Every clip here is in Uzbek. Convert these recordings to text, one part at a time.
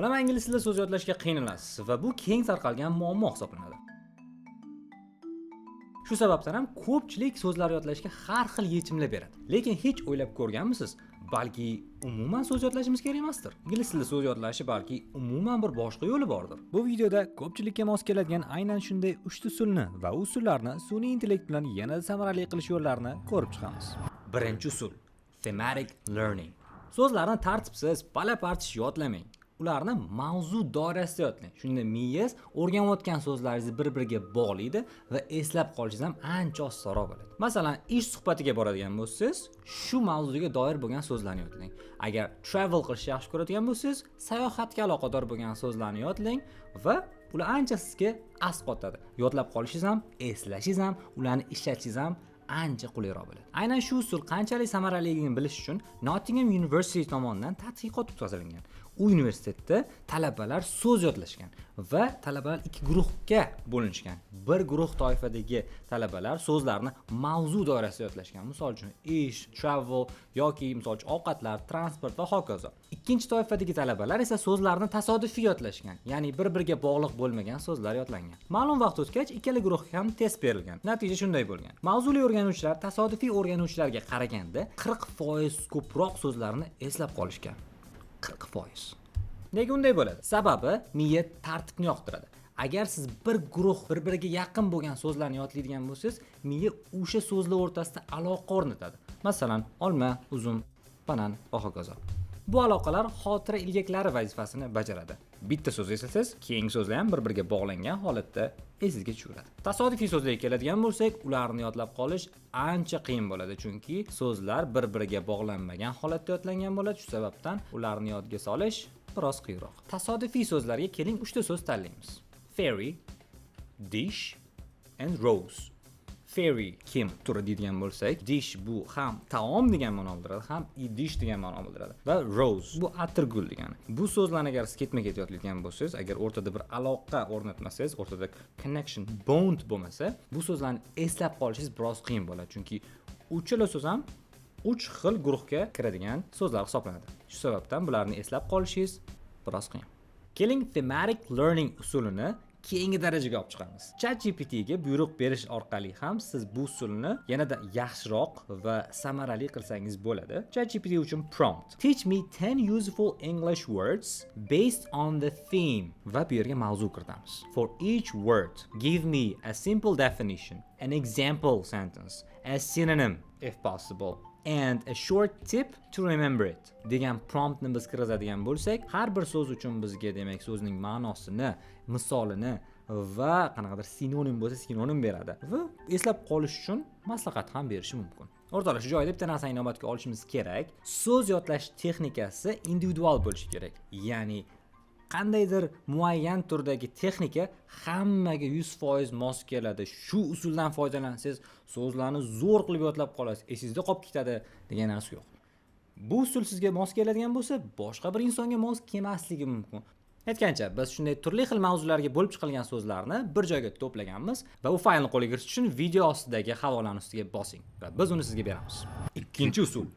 Bilaman ingliz tilida so'z yodlashga qiynalasiz va bu keng tarqalgan muammo hisoblanadi. Shu sababdan ham ko'pchilik so'zlar yodlashga har xil yechimlar beradi. Lekin hech o'ylab ko'rganmisiz? Balki umuman so'z yodlashimiz kerak emasdir. Ingliz tilida so'z yodlashi balki umuman bir boshqa yo'li bordir. Bu videoda ko'pchilikka mos keladigan aynan shunday 3 usulni va usullarni sun'iy intellekt bilan yanada samarali qilish yo'llarini ko'rib chiqamiz. Birinchi usul: thematic learning. So'zlarni tartibsiz, pala-partish yodlamang. Ularni mavzu doirasida yodlang. Shunda miyangiz o'rganayotgan so'zlaringizni bir-biriga bog'laydi va eslab qolishingiz ham ancha osonroq bo'ladi. Masalan, ish suhbatiga boradigan bo'lsangiz, shu mavzuga doir bo'lgan so'zlarni yodlang. Agar travel qilishni yaxshi ko'radigan bo'lsangiz, sayohatga aloqador bo'lgan so'zlarni yodlang va ular ancha sizga asqotadi. Yodlab qolishingiz ham, eslashingiz ham, ularni ishlatishingiz ham ancha qulayroq bo'ladi. Aynan shu usul qanchalik samaraliligini bilish uchun Nottingham University tomonidan tadqiqot o'tkazilgan. U universitetda talabalar so'z yodlashgan va talabalar ikki guruhga bo'linishgan. Bir guruh toifadagi talabalar so'zlarni mavzu doirasida yodlashgan. Misol uchun ish, travel yoki misol uchun ovqatlar, transport va hokazo. Ikkinchi toifadagi talabalar esa so'zlarni tasodifiy yodlashgan, ya'ni bir-biriga bog'liq bo'lmagan so'zlar yodlangan. Ma'lum vaqt o'tgach ikkala guruhga ham test berilgan. Natija shunday bo'lgan. Mavzuli o'rganuvchilar tasodifiy o'rganuvchilarga qaraganda 40% ko'proq so'zlarni eslab qolishgan. 40%. Nega unday bo'ladi? Sababi miya tartibni yoqtiradi. Agar siz bir guruh bir-biriga yaqin bo'lgan so'zlarni yodlaydigan bo'lsangiz, miya o'sha so'zlar o'rtasida aloqa o'rnatadi. Masalan, olma, uzum, banan va hokazo. Bu aloqalar xotira ilgaklari vazifasini bajaradi. Bitta so'z eslasangiz, keyingi so'zlar ham bir-biriga bog'langan holatda esingizga tushadi. Tasodifiy so'zlarga keladigan bo'lsak, ularni yodlab qolish ancha qiyin bo'ladi, chunki so'zlar bir-biriga bog'lanmagan holatda yodlangan bo'ladi. Shu sababdan ularni yodga solish biroz qiyinroq. Tasodifiy so'zlarga keling, 3 ta so'z tanlaymiz. Fairy, dish and rose. Fairy kim turi deydigan bo'lsak, dish bu ham taom degan ma'no bildiradi, ham idish degan ma'no bildiradi va rose bu atirgul degani. Bu so'zlarni agar siz ketma-ket yodlaydigan bo'lsangiz, agar o'rtada bir aloqa o'rnatmasangiz, o'rtada connection, bond bo'lmasa, bu so'zlarni eslab qolishingiz biroz qiyin bo'ladi, chunki uchala so'z ham 3 xil guruhga kiradigan so'zlar hisoblanadi. Shu sababdan bularni eslab qolishingiz biroz qiyin. Keling, thematic learning usulini keyingi darajaga olib chiqamiz. ChatGPT ga buyruq berish orqali ham siz bu usulni yanada yaxshiroq va samarali qilsangiz bo'ladi. ChatGPT uchun prompt: Teach me 10 useful English words based on the theme. Va bu yerga mavzu kiritamiz. For each word, give me a simple definition, an example sentence, a synonym if possible, and a short tip to remember it degan promptni biz kiritadigan bo'lsak, har bir so'z uchun bizga demak so'zning ma'nosini, misolini va qanaqadir sinonim bo'lsa sinonim beradi va eslab qolish uchun maslahat ham berishi mumkin. O'rtoqlar, shu joyda bitta narsani inobatga olishimiz kerak. So'z yodlash texnikasi individual bo'lishi kerak. Ya'ni qandaydir muayyan turdagi texnika hammaga 100% mos keladi. Shu usuldan foydalansangiz, so'zlarni zo'r qilib yodlab qolasiz, esingizda qolib ketadi degan narsa yo'q. Bu usul sizga mos keladigan bo'lsa, boshqa bir insonga mos kelmasligi mumkin. Aytgancha, biz shunday turli xil mavzularga bo'lib chiqilgan so'zlarni bir joyga to'plaganmiz va bu faylni qo'lga kiritish uchun video ostidagi havolani ustiga bosing va biz uni sizga beramiz. Ikkinchi usul: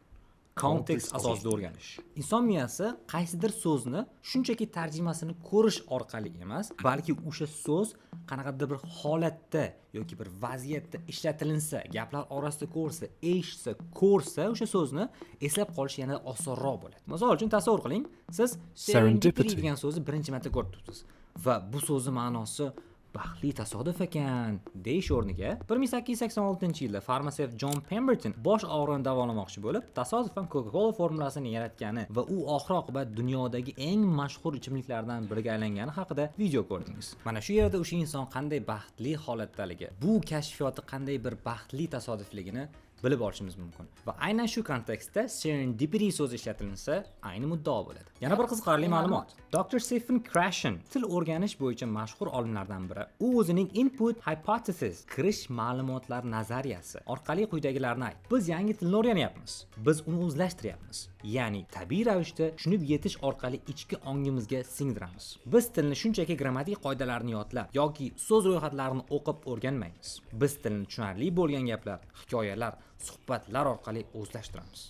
kontekst asosida o'rganish. Inson miyasi qaysidir so'zni shunchaki tarjimasini ko'rish orqali emas, balki o'sha so'z qanaqadir bir holatda yoki bir vaziyatda ishlatilinsa, gaplar orasida ko'rsa, eshitsa, ko'rsa, o'sha so'zni eslab qolish yanada osonroq bo'ladi. Misol uchun tasavvur qiling, siz serendipity degan so'zni birinchi marta ko'rib turibsiz va bu so'zning ma'nosi baxtli tasodif ekan deyish o'rniga 1886-yilda farmasevt John Pemberton bosh og'rig'ini davolamoqchi bo'lib, tasodifan Coca-Cola formulasini yaratgani va u oxir oqibat dunyodagi eng mashhur ichimliklardan biriga aylangani haqida video ko'rdingiz. Mana shu yerda o'sha inson qanday baxtli holatdaligi, bu kashfiyoti qanday bir baxtli tasodifligini bilib olishimiz mumkin. Va aynan shu kontekstda serendipity so'zi ishlatilinsa, ayni muddao bo'ladi. Yana bir qiziqarli ma'lumot. Dr. Stephen Krashen, til o'rganish bo'yicha mashhur olimlardan biri. U o'zining input hypothesis, kirish ma'lumotlar nazariyasi orqali quyidagilarni aytdi. Biz yangi tilni o'rganyapmiz. Biz uni o'zlashtiryapmiz. Ya'ni tabiiy ravishda tushunib yetish orqali ichki ongimizga singdiramiz. Biz tilni shunchaki grammatik qoidalarni yodlab yoki so'z ro'yxatlarini o'qib o'rganmaymiz. Biz tilni tushunarli bo'lgan gaplar, hikoyalar, suhbatlar orqali o'zlashtiramiz.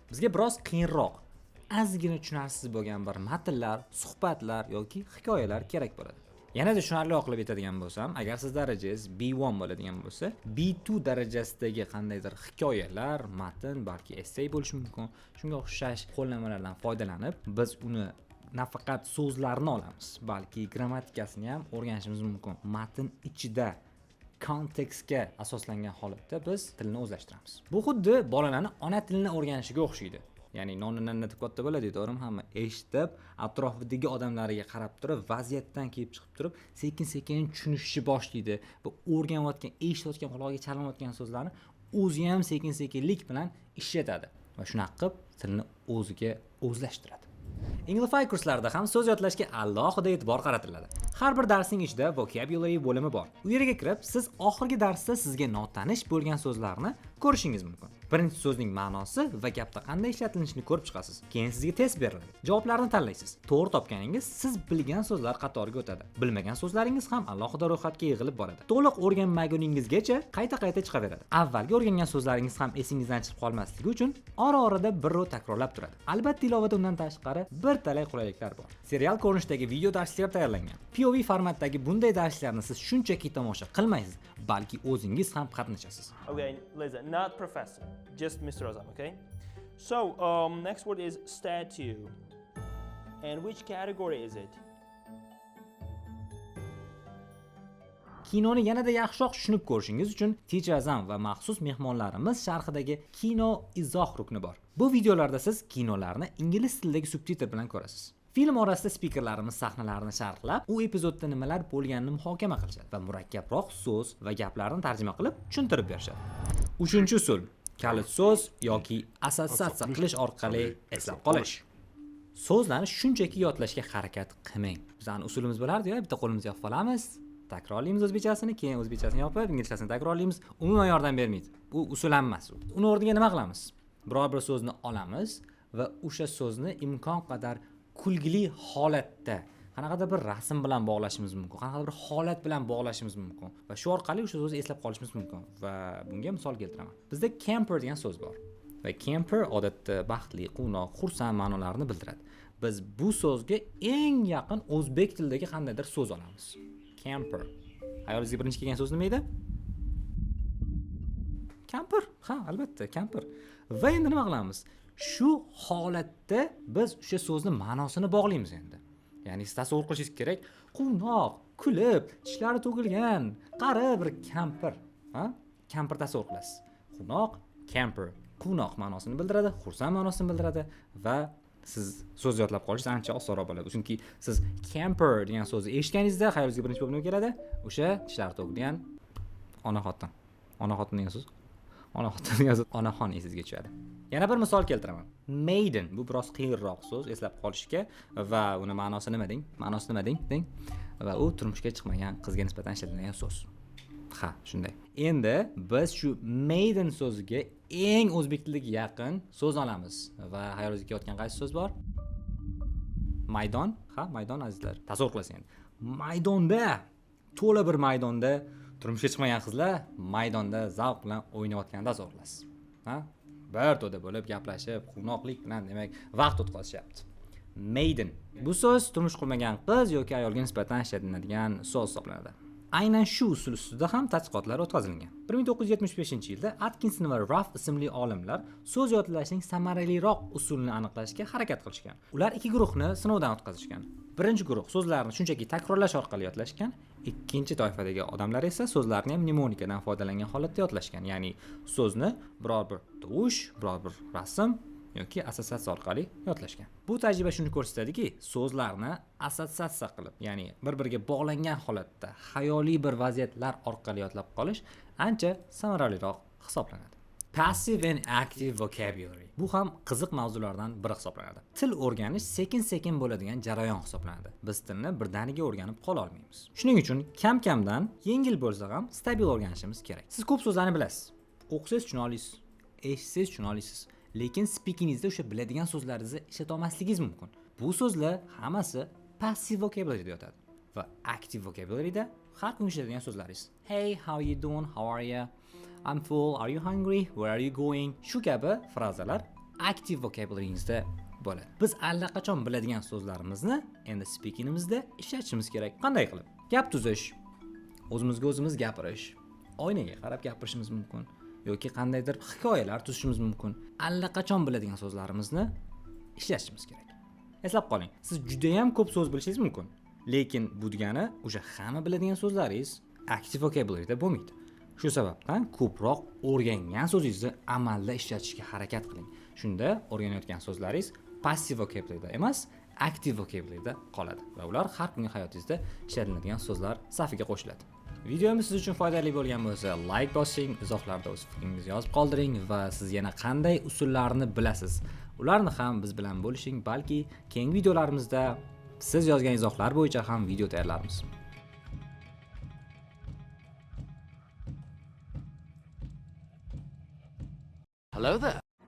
Bizga biroz qiyinroq, ozgina tushunarsiz bo'lgan bir matnlar, suhbatlar yoki hikoyalar kerak bo'ladi. Yanada tushunarli qilib aytadigan bo'lsam, agar siz darajangiz B1 bo'ladigan bo'lsa, B2 darajasidagi qandaydir hikoyalar, matn, balki essay bo'lishi mumkin. Shunga o'xshash qo'llanmalardan foydalanib, biz uni nafaqat so'zlarni olamiz, balki grammatikasini ham o'rganishimiz mumkin. Matn ichida kontekstga asoslangan holatda biz tilni o'zlashtiramiz. Bu xuddi bolalarning ona tilini o'rganishiga o'xshaydi. Ya'ni nonni deb katta bo'ladi, to'g'rimi? Hamma eshitib, atrofidagi odamlarga qarab turib, vaziyatdan kelib chiqib turib, sekin-sekin tushunishni boshlaydi. Bu o'rganayotgan, eshitayotgan, quloqiga chalinayotgan so'zlarni o'zi ham sekin-sekinlik bilan ishlatadi va shunaqa qilib tilni o'ziga o'zlashtiradi. Inglify kurslarida ham so'z yodlashga alohida e'tibor qaratiladi. Har bir darsning ichida vocabulary bo'limi bor. U yerga kirib, siz oxirgi darsda sizga notanish bo'lgan so'zlarni ko'rishingiz mumkin. Birinchi so'zning ma'nosi va gapda qanday ishlatilishini ko'rib chiqasiz. Keyin sizga test beriladi. Javoblarni tanlaysiz. To'g'ri topganingiz siz bilgan so'zlar qatoriga o'tadi. Bilmagan so'zlaringiz ham alohida ro'yxatga yig'ilib boradi. To'liq o'rganmaguningizgacha qayta-qayta chiqaveradi. Avvalgi o'rgangan so'zlaringiz ham esingizdan chiqib qolmasligi uchun ora-orada bir ro'y takrorlab turadi. Albatta, ilovada undan tashqari bir talay qulayliklar bor. Serial ko'rinishidagi video darslar tayyorlangan. POV formatdagi bunday darslarni siz shunchaki tomosha qilmaysiz, balki o'zingiz ham qatnashasiz. Okay, listen, not professor, just Mr. Azam, okay? So, next word is statue. And which category is it? Kinoni yanada yaxshiroq tushunib ko'rishingiz uchun Teacher Azam va maxsus mehmonlarimiz sharhidagi kino izoh rukni bor. Bu videolarda siz kinolarni ingliz tilidagi subtitr bilan ko'rasiz. Film orasida spikerlarimiz sahnalarni sharhlab, u epizodda nimalar bo'lganini muhokama qilishadi va murakkabroq so'z va gaplarni tarjima qilib tushuntirib berishadi. 3-usul: kalit so'z yoki assotsiatsiya qilish orqali eslab qolish. So'zlarni shunchaki yodlashga harakat qilmang. Bizning usulimiz bo'lardi-ku, bitta qo'limizga olib olamiz, takrorlaymiz o'zbekchasini, keyin o'zbekchasini yopib, inglizchasini takrorlaymiz. Umuman yordam bermaydi. Bu usul emas. Uni o'rniga nima qilamiz? Biror bir so'zni olamiz va o'sha so'zni imkon qadar kulgili holatda, qanaqadir bir rasm bilan bog'lashimiz mumkin, qanaqadir bir holat bilan bog'lashimiz mumkin va shu orqali o'sha so'zni eslab qolishimiz mumkin. Va bunga misol keltiraman. Bizda camper degan so'z bor. Va camper odatda baxtli, quvnoq, xursand ma'nolarini bildiradi. Biz bu so'zga eng yaqin o'zbek tilidagi qandaydir so'z olamiz. Camper. Hayolingizga birinchi kelgan so'z nima edi? Camper. Ha, albatta, camper. Va endi nima qilamiz? Shu holatda biz o'sha so'zni ma'nosini bog'laymiz endi. Ya'ni siz tasavvur qilishingiz kerak, quvnoq, kulib, tishlari to'kilgan, qari bir kampir, ha? Kampir tasavvur qilasiz. Quvnoq, camper. Quvnoq ma'nosini bildiradi, xursand ma'nosini bildiradi va siz so'z yodlab qolishingiz ancha osonroq bo'ladi. Chunki siz camper degan so'zni eshitganingizda xayolingizga birinchi bo'lib nima keladi? O'sha tishlari to'kilgan ona xotin. Ona xotin degan so'z. Ona xotin degan so'z onaxon esingizga tushadi. Yana bir misol keltiraman. Maiden bu biroz qiyinroq so'z eslab qolishga va uni ma'nosi nima deng? Ma'nosi nima deng? Va u turmushga chiqmagan qizga nisbatan ishlatilgan so'z. Ha, shunday. Endi biz shu maiden so'ziga eng o'zbek tiliga yaqin so'z olamiz va hayolingizga kelayotgan qaysi so'z bor? Maydon. Ha, maydon azizlar. Tasavvur qilasiz endi. Maydonda, to'la bir maydonda turmushga chiqmagan qizlar maydonda zavq bilan o'ynayotganini tasavvur qilasiz. Ha? Bir to'da bo'lib gaplashib, quvnoqlik bilan demak vaqt o'tkazishyapti. Maiden. Bu so'z turmush qurmagan qiz yoki ayolga nisbatan ishlatiladigan so'z hisoblanadi. Aynan shu usul ustida ham tadqiqotlar o'tkazilgan. 1975-yilda Atkinson va Ruff ismli olimlar so'z yodlashning samaraliroq usulini aniqlashga harakat qilishgan. Ular ikki guruhni sinovdan o'tkazishgan. Birinchi guruh so'zlarni shunchaki takrorlash orqali yodlashgan, ikkinchi toifadagi odamlar esa so'zlarni ham mnemonikadan foydalangan holatda yodlashgan. Ya'ni so'zni biror bir tovush, biror bir rasm yoki assotsiatsiya orqali yodlashgan. Bu tajriba shuni ko'rsatadiki, so'zlarni assotsiatsiya qilib, ya'ni bir-biriga bog'langan holatda xayoliy bir vaziyatlar orqali yodlab qolish ancha samaraliroq hisoblanadi. Passive and active vocabulary. Bu ham qiziq mavzulardan biri hisoblanadi. Til o'rganish sekin-sekin bo'ladigan jarayon hisoblanadi. Biz tilni birdaniga o'rganib qola olmaymiz. Shuning uchun kam-kamdan yengil bo'lsa ham stabil o'rganishimiz kerak. Siz ko'p so'zlarni bilasiz. O'qisangiz tushuna olasiz, eshitsangiz tushuna olasiz. Lekin speakingizda o'sha biladigan so'zlaringizni ishlata olmasligingiz mumkin. Bu so'zlar hammasi passive vocabularyda yotadi. Va active vocabularyda har kun ishlatadigan so'zlaringiz. Hey, how you doing? How are you? I'm full. Are you hungry? Where are you going? Shu kabi frazalar active vocabularyingizda bo'ladi. Biz allaqachon biladigan so'zlarimizni endi speakingimizda ishlatishimiz kerak. Qanday qilib? Gap tuzish, o'zimizga o'zimiz gapirish, oynaga qarab gapirishimiz mumkin yoki qandaydir hikoyalar tuzishimiz mumkin. Allaqachon biladigan so'zlarimizni ishlatishimiz kerak. Eslab qoling, siz juda ham ko'p so'z bilishingiz mumkin, lekin bu degani o'sha hamma biladigan so'zlaringiz active vocabulary'da bo'lmaydi. Shu sababdan ko'proq o'rgangan so'zingizni amalda ishlatishga harakat qiling. Shunda o'rganayotgan so'zlaringiz passive vocabulary'da emas, active vocabulary'da qoladi va ular har kungi hayotingizda ishlatiladigan so'zlar safiga qo'shiladi. Videomiz siz uchun foydali bo'lgan bo'lsa, like bosing, izohlarda o'z fikringizni yozib qoldiring va siz yana qanday usullarni bilasiz, ularni ham biz bilan bo'lishing, balki keyingi videolarimizda siz yozgan izohlar bo'yicha ham video tayyorlarmiz. Hello there.